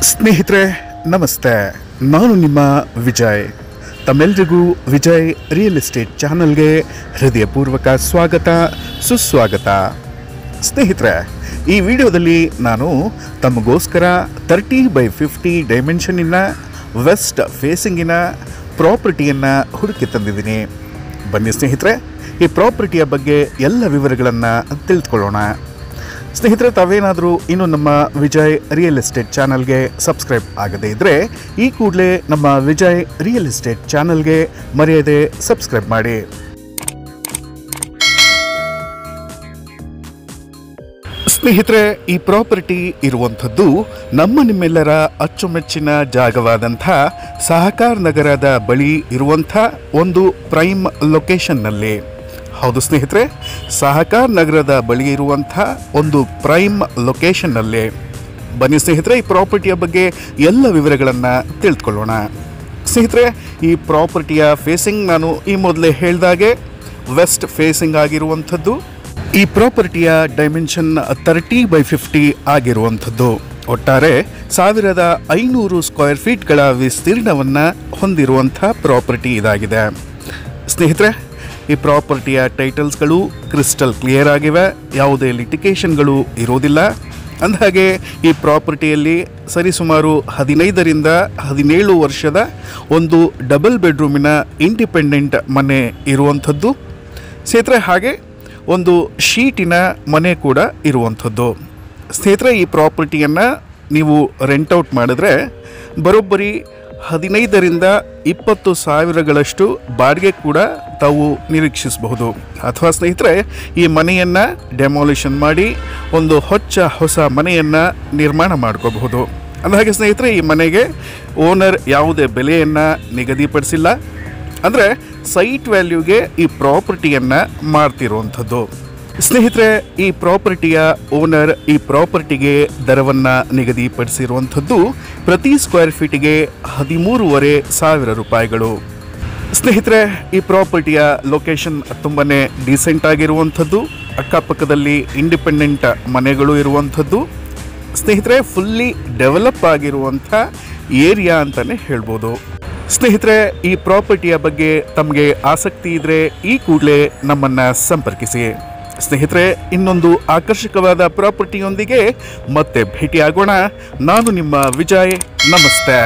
ಸ್ನೇಹಿತರೆ ನಮಸ್ತೆ, ನಾನು ನಿಮ್ಮ ವಿಜಯ್. ತಮ್ಮೆಲ್ಲರಿಗೂ ವಿಜಯ್ ರಿಯಲ್ ಎಸ್ಟೇಟ್ ಚಾನಲ್ಗೆ ಹೃದಯಪೂರ್ವಕ ಸ್ವಾಗತ ಸುಸ್ವಾಗತ. ಸ್ನೇಹಿತರೆ, ಈ ವಿಡಿಯೋದಲ್ಲಿ ನಾನು ತಮಗೋಸ್ಕರ 30x50 ಡೈಮೆನ್ಷನ್ನಿನ ವೆಸ್ಟ್ ಫೇಸಿಂಗಿನ ಪ್ರಾಪರ್ಟಿಯನ್ನು ಹುಡುಕಿ ತಂದಿದ್ದೀನಿ. ಬನ್ನಿ ಸ್ನೇಹಿತರೆ, ಈ ಪ್ರಾಪರ್ಟಿಯ ಬಗ್ಗೆ ಎಲ್ಲ ವಿವರಗಳನ್ನು ತಿಳಿದುಕೊಳ್ಳೋಣ. ಸ್ನೇಹಿತರೆ, ತಾವೇನಾದರೂ ಇನ್ನು ನಮ್ಮ ವಿಜಯ್ ರಿಯಲ್ ಎಸ್ಟೇಟ್ ಚಾನಲ್ಗೆ ಸಬ್ಸ್ಕ್ರೈಬ್ ಆಗದೇ ಇದ್ದರೆ ಈ ಕೂಡಲೇ ನಮ್ಮ ವಿಜಯ್ ರಿಯಲ್ ಎಸ್ಟೇಟ್ ಚಾನಲ್ಗೆ ಮರೆಯದೆ ಸಬ್ಸ್ಕ್ರೈಬ್ ಮಾಡಿ. ಸ್ನೇಹಿತರೆ, ಈ ಪ್ರಾಪರ್ಟಿ ಇರುವಂಥದ್ದು ನಿಮ್ಮೆಲ್ಲರ ಅಚ್ಚುಮೆಚ್ಚಿನ ಜಾಗವಾದಂಥ ಸಹಕಾರ ನಗರದ ಬಳಿ ಇರುವಂಥ ಒಂದು ಪ್ರೈಮ್ ಲೊಕೇಶನ್ನಲ್ಲಿ. ಹೌದು ಸ್ನೇಹಿತರೆ, ಸಹಕಾರ ನಗರದ ಬಳಿ ಇರುವಂಥ ಒಂದು ಪ್ರೈಮ್ ಲೊಕೇಶನ್ನಲ್ಲಿ. ಬನ್ನಿ ಸ್ನೇಹಿತರೆ, ಈ ಪ್ರಾಪರ್ಟಿಯ ಬಗ್ಗೆ ಎಲ್ಲ ವಿವರಗಳನ್ನು ತಿಳಿದುಕೊಳ್ಳೋಣ. ಸ್ನೇಹಿತರೆ, ಈ ಪ್ರಾಪರ್ಟಿಯ ಫೇಸಿಂಗ್ ನಾನು ಈ ಮೊದಲೇ ಹೇಳಿದಾಗೆ ವೆಸ್ಟ್ ಫೇಸಿಂಗ್ ಆಗಿರುವಂಥದ್ದು. ಈ ಪ್ರಾಪರ್ಟಿಯ ಡೈಮೆನ್ಷನ್ 30x50 ಆಗಿರುವಂಥದ್ದು. ಒಟ್ಟಾರೆ 1500 ಸ್ಕ್ವೇರ್ ಫೀಟ್ಗಳ ವಿಸ್ತೀರ್ಣವನ್ನು ಹೊಂದಿರುವಂಥ ಪ್ರಾಪರ್ಟಿ ಇದಾಗಿದೆ. ಸ್ನೇಹಿತರೆ, ಈ ಪ್ರಾಪರ್ಟಿಯ ಟೈಟಲ್ಸ್ಗಳು ಕ್ರಿಸ್ಟಲ್ ಕ್ಲಿಯರ್ ಆಗಿವೆ, ಯಾವುದೇ ಲಿಟಿಗೇಷನ್ಗಳು ಇರೋದಿಲ್ಲ. ಅಂದಹಾಗೆ ಈ ಪ್ರಾಪರ್ಟಿಯಲ್ಲಿ ಸರಿಸುಮಾರು 15ರಿಂದ 17 ವರ್ಷದ ಒಂದು ಡಬಲ್ ಬೆಡ್ರೂಮಿನ ಇಂಡಿಪೆಂಡೆಂಟ್ ಮನೆ ಇರುವಂಥದ್ದು. ಸ್ನೇಹಿತರೆ, ಹಾಗೆ ಒಂದು ಶೀಟಿನ ಮನೆ ಕೂಡ ಇರುವಂಥದ್ದು. ಸ್ನೇಹಿತರೆ, ಈ ಪ್ರಾಪರ್ಟಿಯನ್ನು ನೀವು ರೆಂಟ್ಔಟ್ ಮಾಡಿದ್ರೆ ಬರೋಬ್ಬರಿ 15ರಿಂದ 20 ಸಾವಿರಗಳಷ್ಟು ಬಾಡಿಗೆ ಕೂಡ ತಾವು ನಿರೀಕ್ಷಿಸಬಹುದು. ಅಥವಾ ಸ್ನೇಹಿತರೆ, ಈ ಮನೆಯನ್ನು ಡೆಮಾಲಿಷನ್ ಮಾಡಿ ಒಂದು ಹೊಸ ಮನೆಯನ್ನು ನಿರ್ಮಾಣ ಮಾಡ್ಕೋಬಹುದು. ಅಂದಹಾಗೆ ಸ್ನೇಹಿತರೆ, ಈ ಮನೆಗೆ ಓನರ್ ಯಾವುದೇ ಬೆಲೆಯನ್ನು ನಿಗದಿಪಡಿಸಿಲ್ಲ. ಅಂದರೆ ಸೈಟ್ ವ್ಯಾಲ್ಯೂಗೆ ಈ ಪ್ರಾಪರ್ಟಿಯನ್ನು ಮಾರ್ತಿರುವಂಥದ್ದು. ಸ್ನೇಹಿತರೆ, ಈ ಪ್ರಾಪರ್ಟಿಯ ಓನರ್ ಈ ಪ್ರಾಪರ್ಟಿಗೆ ದರವನ್ನು ನಿಗದಿಪಡಿಸಿರುವಂಥದ್ದು ಪ್ರತಿ ಸ್ಕ್ವೇರ್ ಫೀಟಿಗೆ 13,500 ರೂಪಾಯಿಗಳು. ಸ್ನೇಹಿತರೆ, ಈ ಪ್ರಾಪರ್ಟಿಯ ಲೊಕೇಶನ್ ತುಂಬಾ ಡೀಸೆಂಟ್ ಆಗಿರುವಂಥದ್ದು. ಅಕ್ಕಪಕ್ಕದಲ್ಲಿ ಇಂಡಿಪೆಂಡೆಂಟ್ ಮನೆಗಳು ಇರುವಂಥದ್ದು. ಸ್ನೇಹಿತರೆ, ಫುಲ್ಲಿ ಡೆವಲಪ್ ಆಗಿರುವಂಥ ಏರಿಯಾ ಅಂತಲೇ ಹೇಳ್ಬೋದು. ಸ್ನೇಹಿತರೆ, ಈ ಪ್ರಾಪರ್ಟಿಯ ಬಗ್ಗೆ ತಮಗೆ ಆಸಕ್ತಿ ಇದ್ದರೆ ಈ ಕೂಡಲೇ ನಮ್ಮನ್ನು ಸಂಪರ್ಕಿಸಿ. ಸ್ನೇಹಿತರೆ, ಇನ್ನೊಂದು ಆಕರ್ಷಕವಾದ ಪ್ರಾಪರ್ಟಿಯೊಂದಿಗೆ ಮತ್ತೆ ಭೇಟಿಯಾಗೋಣ. ನಾನು ನಿಮ್ಮ ವಿಜಯ್. ನಮಸ್ತೆ.